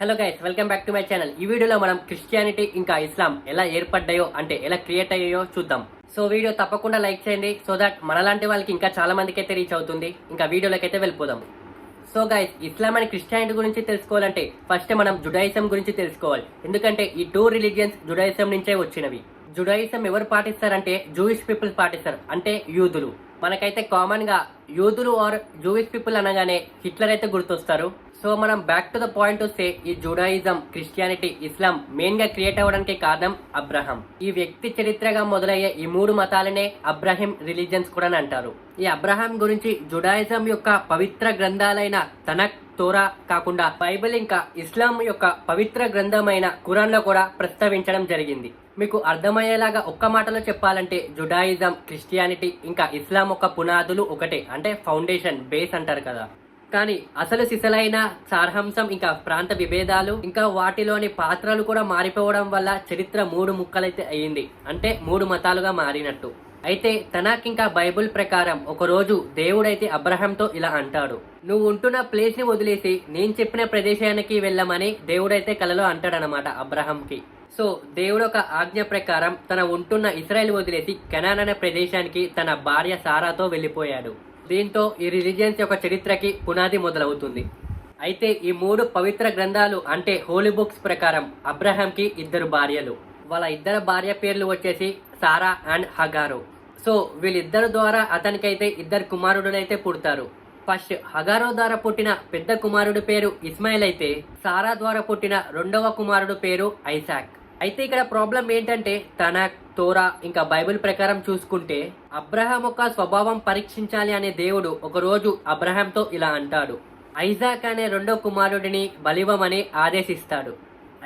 Hello guys, welcome back to my channel. ఈ వీడియోలో మనం క్రిస్టియానిటీ ఇంకా ఇస్లాం ఎలా ఏర్పడ్డాయో అంటే ఎలా క్రియేట్ అయ్యాయో చూద్దాం. సో వీడియో తప్పకుండా లైక్ చేయండి, సో దట్ మనలాంటి వాళ్ళకి ఇంకా చాలా మందికి అయితే రీచ్ అవుతుంది. ఇంకా వీడియోలోకి అయితే వెళ్ళిపోదాం. So guys, Islam and Christianity గురించి తెలుసుకోవాలంటే ఫస్ట్ మనం జుడాయిజం గురించి తెలుసుకోవాలి. ఎందుకంటే ఈ టూ రిలీజియన్స్ జుడాయిజం నుంచే వచ్చినవి. జుడాయిజం ఎవరు పాటిస్తారంటే జూయిష్ పీపుల్ పాటిస్తారు, అంటే యూదులు. మనకైతే కామన్ గా యూదులు ఆర్ జూయిష్ పీపుల్ అనగానే హిట్లర్ అయితే గుర్తొస్తారు. సో మనం బ్యాక్ టు ద పాయింట్ వస్తే ఈ జుడాయిజం, క్రిస్టియానిటీ, ఇస్లాం మెయిన్ గా క్రియేట్ అవ్వడానికి కారణం అబ్రహం. ఈ వ్యక్తి చరిత్రగా మొదలయ్యే ఈ మూడు మతాలనే అబ్రహిం రిలీజియన్స్ కూడా అంటారు. ఈ అబ్రహాం గురించి జుడాయిజం యొక్క పవిత్ర గ్రంథాలైన తనక్, తోరా కాకుండా బైబిల్ ఇంకా ఇస్లాం యొక్క పవిత్ర గ్రంథమైన ఖురాన్ లో కూడా ప్రస్తావించడం జరిగింది. మీకు అర్థమయ్యేలాగా ఒక్క మాటలో చెప్పాలంటే జుడాయిజం, క్రిస్టియానిటీ ఇంకా ఇస్లాం ఒక పునాదులు ఒకటే, అంటే ఫౌండేషన్, బేస్ అంటారు కదా. కానీ అసలు సిసలైన సారాంశం ఇంకా ప్రాంత విభేదాలు ఇంకా వాటిలోని పాత్రలు కూడా మారిపోవడం వల్ల చరిత్ర మూడు ముక్కలైతే అయ్యింది, అంటే మూడు మతాలుగా మారినట్టు. అయితే తనాక్ ఇంకా బైబుల్ ప్రకారం ఒకరోజు దేవుడైతే అబ్రహాంతో ఇలా అంటాడు, నువ్వు ఉంటున్న ప్లేస్ ని వదిలేసి నేను చెప్పిన ప్రదేశానికి వెళ్ళమని దేవుడైతే కలలో అంటాడనమాట అబ్రహాంకి. సో దేవుడు ఒక ఆజ్ఞ ప్రకారం తన ఉంటున్న ఇస్రాయల్ వదిలేసి కెనాన్ అనే ప్రదేశానికి తన భార్య సారాతో వెళ్ళిపోయాడు. దీంతో ఈ రిలీజియన్స్ యొక్క చరిత్రకి పునాది మొదలవుతుంది. అయితే ఈ మూడు పవిత్ర గ్రంథాలు అంటే హోలీ బుక్స్ ప్రకారం అబ్రహాంకి ఇద్దరు భార్యలు. వాళ్ళ ఇద్దరు భార్య పేర్లు వచ్చేసి సారా అండ్ హగారు. సో వీళ్ళిద్దరు ద్వారా అతనికైతే ఇద్దరు కుమారుడునైతే పుడతారు. ఫస్ట్ హగారో ద్వారా పుట్టిన పెద్ద కుమారుడు పేరు ఇస్మాయిల్ అయితే సారా ద్వారా పుట్టిన రెండవ కుమారుడు పేరు ఐసాక్. అయితే ఇక్కడ ప్రాబ్లం ఏంటంటే తనక్, తోరా ఇంకా బైబిల్ ప్రకారం చూసుకుంటే అబ్రహాం యొక్క స్వభావం పరీక్షించాలి అనే దేవుడు ఒకరోజు అబ్రహాంతో ఇలా అంటాడు, ఐజాక్ అనే రెండో కుమారుడిని బలివ్వమని ఆదేశిస్తాడు.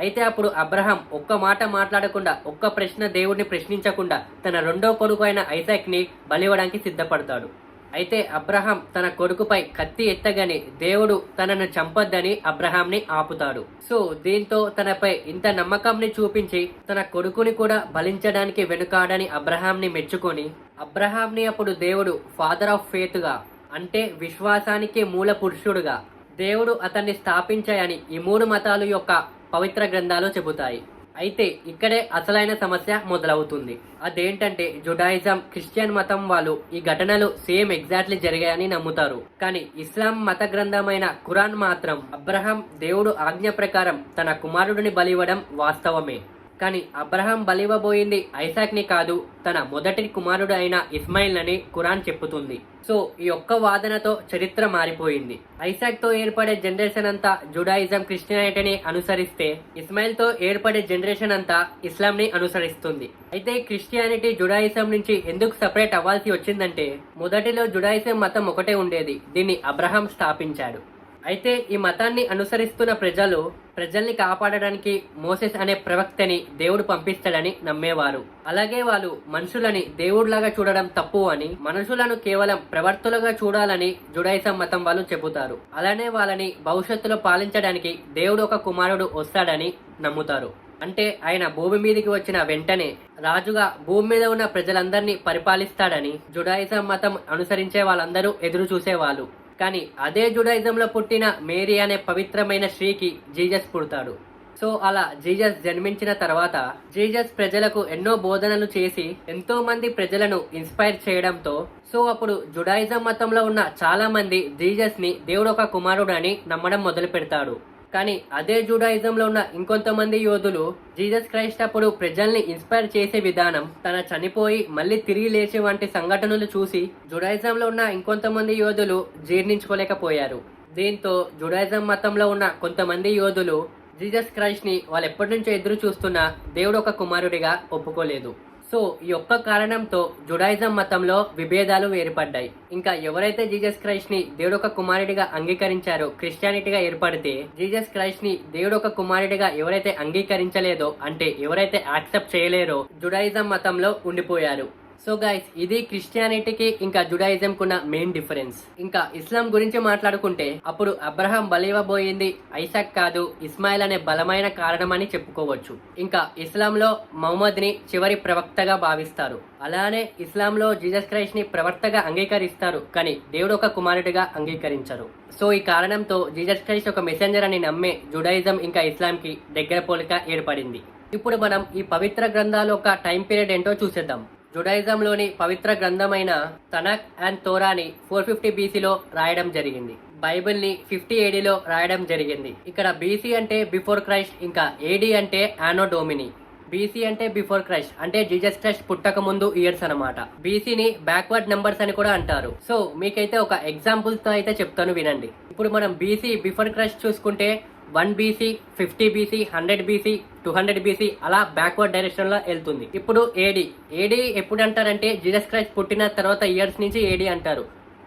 అయితే అప్పుడు అబ్రహాం ఒక్క మాట మాట్లాడకుండా, ఒక్క ప్రశ్న దేవుడిని ప్రశ్నించకుండా తన రెండో కొడుకు అయిన ఐజాక్ ని బలివ్వడానికి సిద్ధపడతాడు. అయితే అబ్రహాం తన కొడుకుపై కత్తి ఎత్తగానే దేవుడు తనను చంపొద్దని అబ్రహాంని ఆపుతాడు. సో దీంతో తనపై ఇంత నమ్మకంని చూపించి తన కొడుకుని కూడా బలించడానికి వెనుకాడని అబ్రహాంని మెచ్చుకొని అబ్రహాంని అప్పుడు దేవుడు ఫాదర్ ఆఫ్ ఫేత్ గా, అంటే విశ్వాసానికి మూల పురుషుడుగా దేవుడు అతన్ని స్థాపించాయని ఈ మూడు మతాలు యొక్క పవిత్ర గ్రంథాలు చెబుతాయి. అయితే ఇక్కడే అసలైన సమస్య మొదలవుతుంది. అదేంటంటే జుడాయిజం, క్రిస్టియన్ మతం వాళ్ళు ఈ ఘటనలు సేమ్ ఎగ్జాక్ట్లీ జరిగాయని నమ్ముతారు. కానీ ఇస్లాం మత గ్రంథమైన ఖురాన్ మాత్రం అబ్రహాం దేవుడు ఆజ్ఞ ప్రకారం తన కుమారుడిని బలివ్వడం వాస్తవమే. కానీ అబ్రహాం బలివ్వబోయింది ఐసాక్ ని కాదు, తన మొదటి కుమారుడు అయిన ఇస్మాయిల్ అని ఖురాన్ చెప్పుతుంది. సో ఈ ఒక్క వాదనతో చరిత్ర మారిపోయింది. ఐసాక్ తో ఏర్పడే జనరేషన్ అంతా జుడాయిజం, క్రిస్టియానిటీని అనుసరిస్తే ఇస్మాయిల్ తో ఏర్పడే జనరేషన్ అంతా ఇస్లాం ని అనుసరిస్తుంది. అయితే క్రిస్టియానిటీ జుడాయిజం నుంచి ఎందుకు సపరేట్ అవ్వాల్సి వచ్చిందంటే మొదటిలో జుడాయిజం మతం ఒకటే ఉండేది, దీన్ని అబ్రహాం స్థాపించాడు. అయితే ఈ మతాన్ని అనుసరిస్తున్న ప్రజల్ని కాపాడడానికి మోసెస్ అనే ప్రవక్తని దేవుడు పంపిస్తాడని నమ్మేవారు. అలాగే వాళ్ళు మనుషులని దేవుడిలాగా చూడడం తప్పు అని, మనుషులను కేవలం ప్రవర్తులుగా చూడాలని జుడాయిజం మతం వాళ్ళు చెబుతారు. అలానే వాళ్ళని భవిష్యత్తులో పాలించడానికి దేవుడు ఒక కుమారుడు వస్తాడని నమ్ముతారు. అంటే ఆయన భూమి మీదకి వచ్చిన వెంటనే రాజుగా భూమి మీద ఉన్న ప్రజలందరినీ పరిపాలిస్తాడని జుడాయిజం మతం అనుసరించే వాళ్ళందరూ ఎదురు చూసేవాళ్ళు. కానీ అదే జుడాయిజంలో పుట్టిన మేరీ అనే పవిత్రమైన స్త్రీకి జీజస్ పుడతాడు. సో అలా జీజస్ జన్మించిన తర్వాత జీజస్ ప్రజలకు ఎన్నో బోధనలు చేసి ఎంతో మంది ప్రజలను ఇన్స్పైర్ చేయడంతో సో అప్పుడు జుడాయిజం మతంలో ఉన్న చాలా మంది జీజస్ ని దేవుడు ఒక కుమారుడు అని నమ్మడం మొదలు పెడతాడు. కానీ అదే జుడాయిజంలో ఉన్న ఇంకొంతమంది యోధులు జీసస్ క్రైస్ట్ అప్పుడు ప్రజల్ని ఇన్స్పైర్ చేసే విధానం, తన చనిపోయి మళ్ళీ తిరిగి లేచే వంటి సంఘటనలు చూసి జుడాయిజంలో ఉన్న ఇంకొంతమంది యోధులు జీర్ణించుకోలేకపోయారు. దీంతో జుడాయిజం మతంలో ఉన్న కొంతమంది యోధులు జీసస్ క్రైస్ట్ ని వాళ్ళు ఎప్పటి నుంచో ఎదురు చూస్తున్న దేవుడు ఒక కుమారుడిగా ఒప్పుకోలేదు. సో ఈ ఒక్క కారణంతో జుడాయిజం మతంలో విభేదాలు ఏర్పడ్డాయి. ఇంకా ఎవరైతే జీసస్ క్రైస్ట్ ని దేవుడు ఒక కుమారుడిగా అంగీకరించారో క్రిస్టియానిటీగా ఏర్పడితే, జీసస్ క్రైస్ట్ ని దేవుడు ఒక కుమారుడిగా ఎవరైతే అంగీకరించలేదో, అంటే ఎవరైతే యాక్సెప్ట్ చేయలేరో జుడాయిజం మతంలో ఉండిపోయారు. సో గైస్, ఇది క్రిస్టియానిటీకి ఇంకా జుడాయిజం కున్న మెయిన్ డిఫరెన్స్. ఇంకా ఇస్లాం గురించి మాట్లాడుకుంటే అప్పుడు అబ్రహాం బలివ్వబోయింది ఐసాక్ కాదు, ఇస్మాయిల్ అనే బలమైన కారణం అని చెప్పుకోవచ్చు. ఇంకా ఇస్లాంలో మహమ్మద్ ని చివరి ప్రవక్తగా భావిస్తారు. అలానే ఇస్లాంలో జీసస్ క్రైస్ట్ ని ప్రవక్తగా అంగీకరిస్తారు, కానీ దేవుడు ఒక కుమారుడిగా అంగీకరించరు. సో ఈ కారణంతో జీసస్ క్రైస్ట్ ఒక మెసెంజర్ అని నమ్మే జుడాయిజం ఇంకా ఇస్లాం కి దగ్గర పోలిక ఏర్పడింది. ఇప్పుడు మనం ఈ పవిత్ర గ్రంథాల ఒక టైం పీరియడ్ ఏంటో చూసేద్దాం. జుడాయిజంలోని పవిత్ర గ్రంథమైన తనక్ అండ్ తోరాని 450 బీసీలో రాయడం జరిగింది. బైబిల్ని 50 ఏడీలో రాయడం జరిగింది. ఇక్కడ బీసీ అంటే బిఫోర్ క్రైస్ట్, ఇంకా ఏడీ అంటే ఆనో డోమిని. బీసీ అంటే బిఫోర్ క్రైస్ట్ అంటే జీసస్ క్రైస్ట్ పుట్టక ముందు ఇయర్స్ అనమాట. బీసీని బ్యాక్వర్డ్ నెంబర్స్ అని కూడా అంటారు. సో మీకైతే ఒక ఎగ్జాంపుల్ తో అయితే చెప్తాను, వినండి. ఇప్పుడు మనం బీసీ బిఫోర్ క్రైస్ట్ చూసుకుంటే 1 బీసీ, 50 బీసీ, 100 బీసీ, 200 బీసీ అలా బ్యాక్వర్డ్ డైరెక్షన్ లో వెళ్తుంది. ఇప్పుడు ఏడీ ఎప్పుడు అంటారంటే జీసస్ క్రైస్ట్ పుట్టిన తర్వాత ఇయర్స్ నుంచి ఏడీ అంటారు.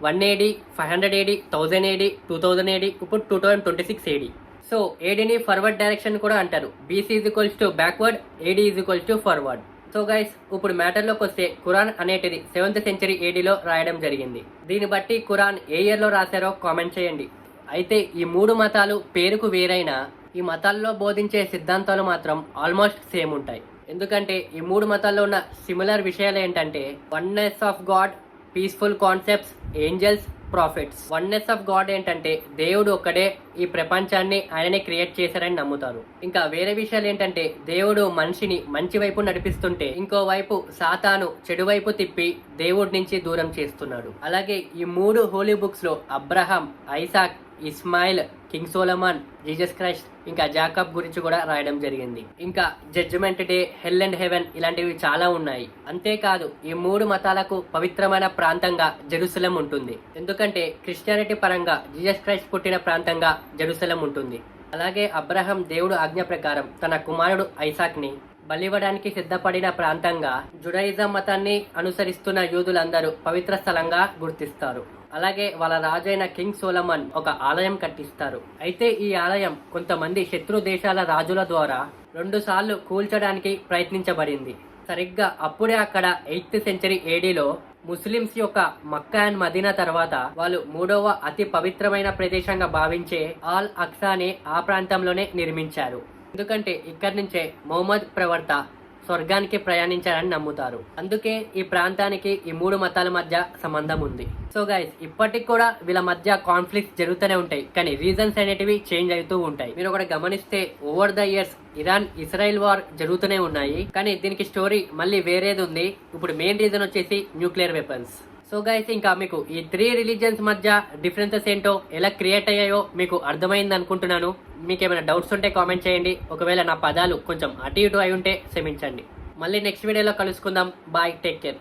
1 ఏడీ, 500 ఏడీ, 1000 ఏడీ, 2000 ఏడీ, ఇప్పుడు 2026 ఏడీ. సో ఏడీని ఫార్వర్డ్ డైరెక్షన్ కూడా అంటారు. BC is equals to backward, AD is equals to forward. So guys, ఇప్పుడు మ్యాటర్లోకి వస్తే ఖురాన్ అనేటిది 7th సెంచరీ ఏడీలో రాయడం జరిగింది. దీన్ని బట్టి ఖురాన్ ఏ ఇయర్ లో రాశారో కామెంట్ చేయండి. అయితే ఈ 3 మతాలు పేరుకు వేరైనా ఈ మతాల్లో బోధించే సిద్ధాంతాలు మాత్రం ఆల్మోస్ట్ సేమ్ ఉంటాయి. ఎందుకంటే ఈ 3 మతాల్లో ఉన్న సిమిలర్ విషయాలు ఏంటంటే oneness of God, peaceful concepts, angels, profits. Oneness of God ఏంటంటే దేవుడు ఒక్కడే ఈ ప్రపంచాన్ని ఆయననే క్రియేట్ చేశారని నమ్ముతారు. ఇంకా వేరే విషయాలు ఏంటంటే దేవుడు మనిషిని మంచి వైపు నడిపిస్తుంటే ఇంకో వైపు సాతాను చెడు వైపు తిప్పి దేవుడి నుంచి దూరం చేస్తున్నాడు. అలాగే ఈ 3 హోలీ బుక్స్ లో Abraham, Isaac, Ishmael, King Solomon, Jesus Christ, ఇంకా జాకబ్ గురించి కూడా రాయడం జరిగింది. ఇంకా judgment day, hell and heaven ఇలాంటివి చాలా ఉన్నాయి. అంతేకాదు ఈ 3 మతాలకు పవిత్రమైన ప్రాంతంగా జెరూసలేం ఉంటుంది. ఎందుకంటే క్రిస్టియానిటీ పరంగా జీసస్ క్రైస్ట్ పుట్టిన ప్రాంతంగా జెరూసలేం ఉంటుంది. అలాగే అబ్రహాం దేవుడు ఆజ్ఞ ప్రకారం తన కుమారుడు ఐసాక్ ని బలివ్వడానికి సిద్ధపడిన ప్రాంతంగా జుడాయిజం మతాన్ని అనుసరిస్తున్న యూదులందరూ పవిత్ర స్థలంగా గుర్తిస్తారు. అలాగే వాళ్ళ రాజైన కింగ్ సోలమన్ ఒక ఆలయం కట్టిస్తారు. అయితే ఈ ఆలయం కొంతమంది శత్రు దేశాల రాజుల ద్వారా 2 సార్లు కూల్చడానికి ప్రయత్నించబడింది. సరిగ్గా అప్పుడే అక్కడ 8th సెంచరీ ఏడీలో ముస్లిమ్స్ యొక్క మక్కా అండ్ మదీనా తర్వాత వాళ్ళు 3వ అతి పవిత్రమైన ప్రదేశంగా భావించే ఆల్ అక్సాని ఆ ప్రాంతంలోనే నిర్మించారు. ఎందుకంటే ఇక్కడి నుంచే మొహమ్మద్ ప్రవక్త స్వర్గానికి ప్రయాణించారని నమ్ముతారు. అందుకే ఈ ప్రాంతానికి ఈ 3 మతాల మధ్య సంబంధం ఉంది. సో గైస్, ఇప్పటికి కూడా వీళ్ళ మధ్య కాన్ఫ్లిక్ట్స్ జరుగుతూనే ఉంటాయి, కానీ రీజన్స్ అనేటివి చేంజ్ అవుతూ ఉంటాయి. మీరు ఒకటి గమనిస్తే over the years Iran Israel war జరుగుతూనే ఉన్నాయి, కానీ దీనికి స్టోరీ మళ్ళీ వేరేది ఉంది. ఇప్పుడు మెయిన్ రీజన్ వచ్చేసి న్యూక్లియర్ వెపన్స్. సో గైస్, ఇంకా మీకు ఈ 3 రిలీజియన్స్ మధ్య డిఫరెన్సెస్ ఏంటో ఎలా క్రియేట్ అయ్యాయో మీకు అర్థమైంది అనుకుంటున్నాను. మీకు ఏమైనా డౌట్స్ ఉంటే కామెంట్ చేయండి. ఒకవేళ నా పదాలు కొంచెం అటు ఇటు అయి ఉంటే క్షమించండి. మళ్ళీ నెక్స్ట్ వీడియోలో కలుసుకుందాం. Bye, take care.